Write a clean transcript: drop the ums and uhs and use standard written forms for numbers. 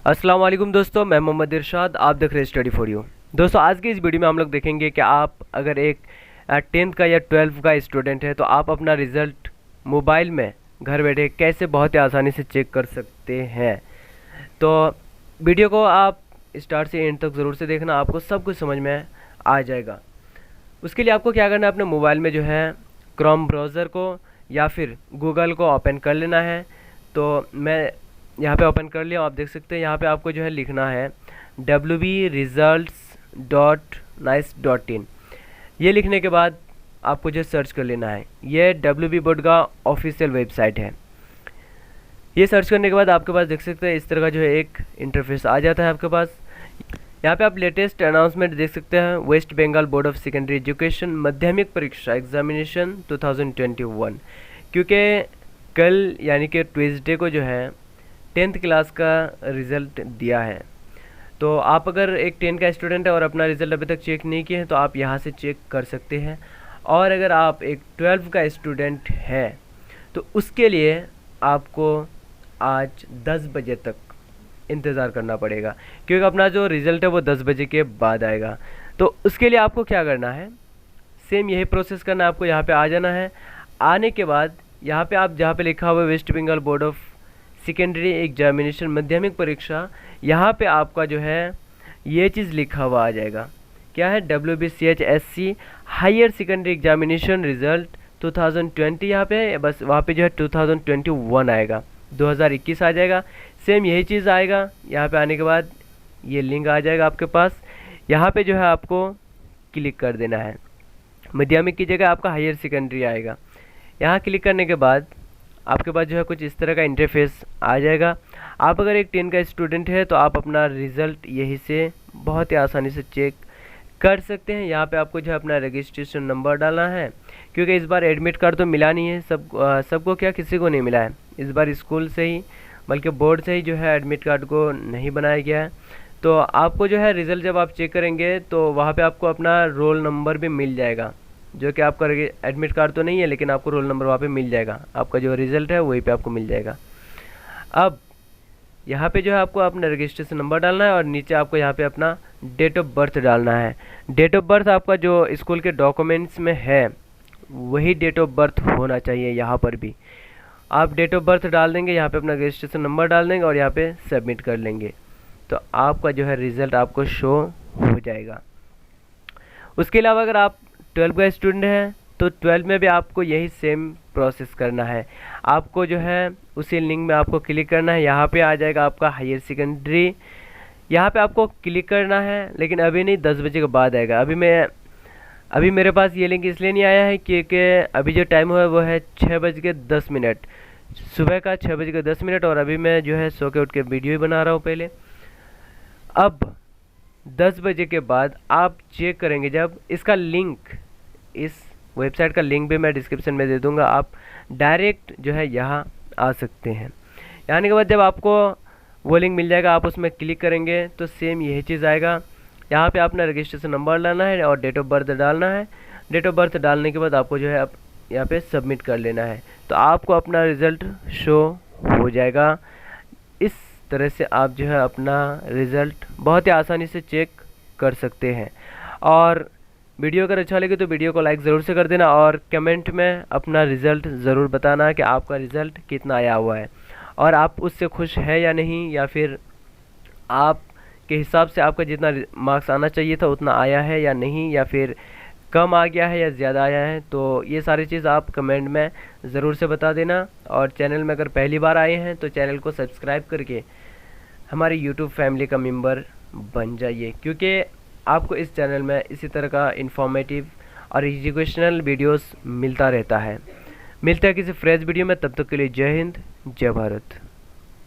अस्सलाम वालेकुम दोस्तों, मैं मोहम्मद इरशाद। आप देख रहे हैं स्टडी फॉर यू। दोस्तों, आज की इस वीडियो में हम लोग देखेंगे कि आप अगर एक 10th का या 12th का स्टूडेंट है तो आप अपना रिज़ल्ट मोबाइल में घर बैठे कैसे बहुत ही आसानी से चेक कर सकते हैं। तो वीडियो को आप स्टार्ट से एंड तक ज़रूर से देखना, आपको सब कुछ समझ में आ जाएगा। उसके लिए आपको क्या करना है, अपने मोबाइल में जो है क्रोम ब्राउज़र को या फिर गूगल को ओपन कर लेना है। तो मैं यहाँ पे ओपन कर लिया। आप देख सकते हैं यहाँ पे आपको जो है लिखना है wbresults.nice.in। ये लिखने के बाद आपको जो सर्च कर लेना है। ये WB बोर्ड का ऑफिशियल वेबसाइट है। ये सर्च करने के बाद आपके पास देख सकते हैं इस तरह का जो है एक इंटरफेस आ जाता है आपके पास। यहाँ पे आप लेटेस्ट अनाउंसमेंट देख सकते हैं। West Bengal board of secondary education Madhyamik Pariksha examination 2021, क्योंकि कल यानी कि ट्यूसडे को जो है 10th क्लास का रिज़ल्ट दिया है। तो आप अगर एक 10 का स्टूडेंट है और अपना रिज़ल्ट अभी तक चेक नहीं किए हैं तो आप यहाँ से चेक कर सकते हैं। और अगर आप एक 12 का स्टूडेंट है तो उसके लिए आपको आज 10 बजे तक इंतज़ार करना पड़ेगा, क्योंकि अपना जो रिज़ल्ट है वो 10 बजे के बाद आएगा। तो उसके लिए आपको क्या करना है, सेम यही प्रोसेस करना है। आपको यहाँ पे आ जाना है। आने के बाद यहाँ पे आप जहाँ पे लिखा हुआ है west Bengal board of secondary examination Madhyamik Pariksha, यहाँ पे आपका जो है ये चीज़ लिखा हुआ आ जाएगा। क्या है, WBCHSC higher secondary examination result 2020 यहाँ पे बस वहाँ पे जो है 2021 आएगा, 2021 आ जाएगा। सेम यही चीज़ आएगा। यहाँ पे आने के बाद ये लिंक आ जाएगा आपके पास। यहाँ पे जो है आपको क्लिक कर देना है। माध्यमिक की जगह आपका हायर सेकेंडरी आएगा। यहाँ क्लिक करने के बाद आपके पास जो है कुछ इस तरह का इंटरफेस आ जाएगा। आप अगर एक 10 का स्टूडेंट है तो आप अपना रिज़ल्ट यहीं से बहुत ही आसानी से चेक कर सकते हैं। यहाँ पे आपको जो है अपना रजिस्ट्रेशन नंबर डालना है, क्योंकि इस बार एडमिट कार्ड तो मिला नहीं है सबको क्या किसी को नहीं मिला है इस बार स्कूल से ही, बल्कि बोर्ड से ही जो है एडमिट कार्ड को नहीं बनाया गया है। तो आपको जो है रिज़ल्ट जब आप चेक करेंगे तो वहाँ पर आपको अपना रोल नंबर भी मिल जाएगा, जो कि आपका एडमिट कार्ड तो नहीं है लेकिन आपको रोल नंबर वहाँ पे मिल जाएगा। आपका जो रिज़ल्ट है वहीं पे आपको मिल जाएगा। अब यहाँ पे जो है आपको अपना रजिस्ट्रेशन नंबर डालना है और नीचे आपको यहाँ पे अपना डेट ऑफ बर्थ डालना है। डेट ऑफ बर्थ आपका जो स्कूल के डॉक्यूमेंट्स में है वही डेट ऑफ बर्थ होना चाहिए। यहाँ पर भी आप डेट ऑफ बर्थ डाल देंगे, यहाँ पर अपना रजिस्ट्रेशन नंबर डाल देंगे और यहाँ पर सबमिट कर लेंगे तो आपका जो है रिज़ल्ट आपको शो हो जाएगा। उसके अलावा अगर आप 12 का स्टूडेंट है तो 12 में भी आपको यही सेम प्रोसेस करना है। आपको जो है उसी लिंक में आपको क्लिक करना है। यहाँ पे आ जाएगा आपका हायर सेकेंडरी, यहाँ पे आपको क्लिक करना है, लेकिन अभी नहीं, 10 बजे के बाद आएगा। अभी मेरे पास ये लिंक इसलिए नहीं आया है क्योंकि अभी जो टाइम हुआ है वो है 6:10, सुबह का 6:10। और अभी मैं जो है सो के उठ के वीडियो ही बना रहा हूँ पहले। अब 10 बजे के बाद आप चेक करेंगे जब इसका लिंक, इस वेबसाइट का लिंक भी मैं डिस्क्रिप्शन में दे दूंगा, आप डायरेक्ट जो है यहाँ आ सकते हैं। आने के बाद जब आपको वो लिंक मिल जाएगा आप उसमें क्लिक करेंगे तो सेम यही चीज़ आएगा। यहाँ पे अपना रजिस्ट्रेशन नंबर डालना है और डेट ऑफ बर्थ डालना है। डेट ऑफ बर्थ डालने के बाद आपको जो है यहाँ पे सबमिट कर लेना है तो आपको अपना रिज़ल्ट शो हो जाएगा। इस तरह से आप जो है अपना रिज़ल्ट बहुत ही आसानी से चेक कर सकते हैं। और वीडियो अगर अच्छा लगे तो वीडियो को लाइक ज़रूर से कर देना और कमेंट में अपना रिज़ल्ट ज़रूर बताना कि आपका रिज़ल्ट कितना आया हुआ है और आप उससे खुश है या नहीं, या फिर आप के हिसाब से आपका जितना मार्क्स आना चाहिए था उतना आया है या नहीं, या फिर कम आ गया है या ज़्यादा आया है। तो ये सारी चीज़ आप कमेंट में ज़रूर से बता देना। और चैनल में अगर पहली बार आए हैं तो चैनल को सब्सक्राइब करके हमारी यूट्यूब फैमिली का मेंबर बन जाइए, क्योंकि आपको इस चैनल में इसी तरह का इन्फॉर्मेटिव और एजुकेशनल वीडियोस मिलता रहता है। मिलता है किसी फ्रेश वीडियो में, तब तक के लिए जय हिंद, जय भारत।